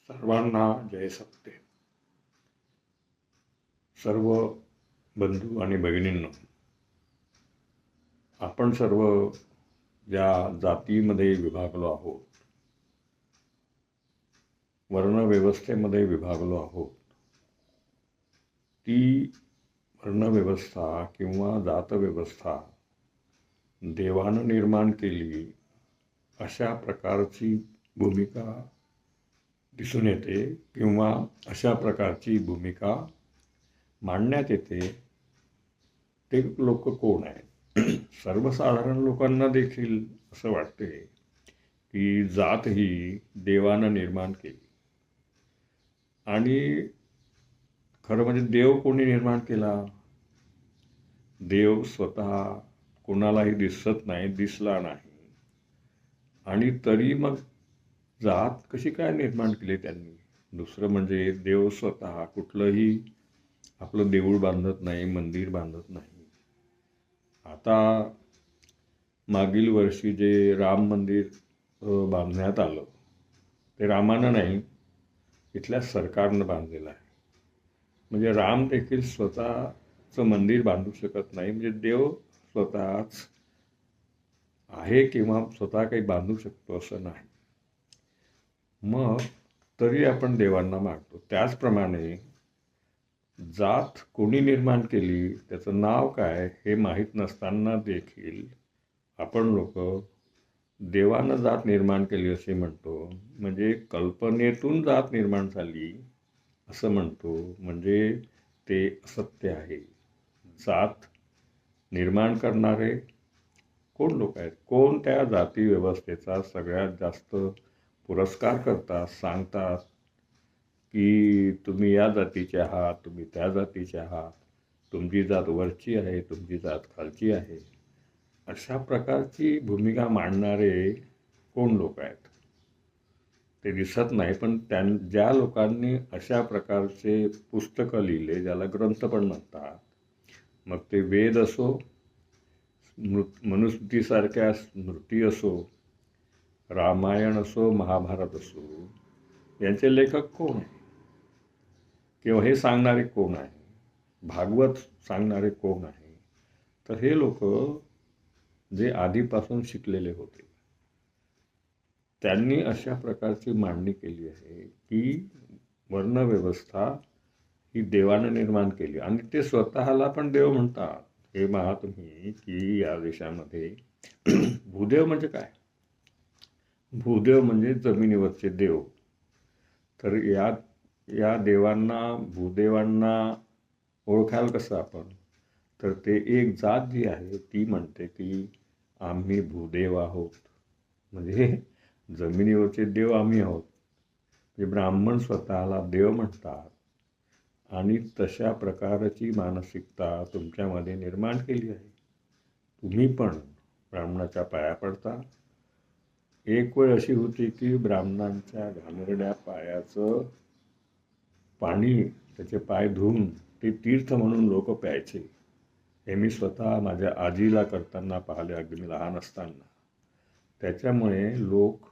सर्वांना जय सत्य. सर्व बंधू आणि भगिनींनो, आपण सर्व ज्या जातीमध्ये विभागलो आहोत, वर्णव्यवस्थेमध्ये विभागलो आहोत, ती वर्णव्यवस्था किंवा जातव्यवस्था देवानं निर्माण केली अशा प्रकारची भूमिका दिसून येते किंवा अशा प्रकारची भूमिका मांडण्यात येते. ते लोक कोण आहेत? सर्वसाधारण लोकांना देखील असं वाटते की जात ही देवानं निर्माण केली आणि खरं म्हणजे देव कोणी निर्माण केला? देव स्वतः कोणालाही दिसत नाही, दिसला नाही, आणि तरी मग जात कशी काय निर्माण केली त्यांनी? दुसरं म्हणजे देव स्वतः कुठलंही आपलं देऊळ बांधत नाही, मंदिर बांधत नाही. आता मागील वर्षी जे राम मंदिर बांधण्यात आलं, ते रामानं नाही, इथल्या सरकारनं बांधलेलं आहे. म्हणजे राम देखील स्वतःचं मंदिर बांधू शकत नाही. म्हणजे देव स्वतःच आहे किंवा स्वतः काही बांधू शकतो असं नाही. मग तरी आपण देवांना मागतो. त्याचप्रमाणे जात कोणी निर्माण केली, त्याचं नाव काय हे माहीत नसताना देखील आपण लोक देवानं जात निर्माण केली असे म्हणतो. म्हणजे कल्पनेतून जात निर्माण झाली असं म्हणतो. म्हणजे ते असत्य आहे. जात निर्माण करणारे कोण लोक आहेत? कोण त्या जाती व्यवस्थेचा सगळ्यात जास्त पुरस्कार करतात, सांगतात की तुम्ही या जातीचे आहात, तुम्ही त्या जातीचे आहात, तुमची जात वरची आहे, तुमची जात खालची आहे. अशा प्रकारची भूमिका मांडणारे कोण लोक आहेत? ते दिसत नाही. पण ज्या लोकांनी अशा प्रकारचे पुस्तकं लिहिले, ज्याला ग्रंथ पण म्हणतात, मग ते वेद असो, मनुस्मृतीसारख्या स्मृती असो, रामायण असो, महाभारत असो, यांचे लेखक कोण आहे? किंवा हे सांगणारे कोण आहे? भागवत सांगणारे कोण आहे? तर हे लोक जे आधीपासून शिकलेले होते, त्यांनी अशा प्रकारची मांडणी केली आहे की वर्णव्यवस्था ही देवानं निर्माण केली. आणि ते स्वतःला पण देव म्हणतात. हे पहा तुम्ही की या देशामध्ये भूदेव म्हणजे काय? भूदेव म्हणजे जमिनीवरचे देव. तर या देवांना, भूदेवांना ओळखाल कसं आपण? तर ते एक जात जी आहे ती म्हणते की आम्ही भूदेव आहोत. म्हणजे जमिनीवरचे देव आम्ही आहोत. म्हणजे ब्राह्मण स्वतःला देव म्हणतात. आणि तशा प्रकारची मानसिकता तुमच्यामध्ये निर्माण केली आहे. तुम्ही पण ब्राह्मणाच्या पाया पडता. एक वेळ अशी होती की ब्राह्मणांच्या घाणेरड्या पायाचं पाणी, त्याचे पाय धुवून ते तीर्थ म्हणून लोक प्यायचे. हे मी स्वतः माझ्या आजीला करताना पाहिले, अगदी मी लहान असताना. त्याच्यामुळे लोक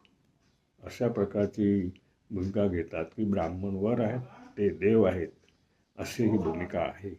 अशा प्रकारची भूमिका घेतात की ब्राह्मण वर आहेत, ते देव आहेत, अशी ही भूमिका आहे.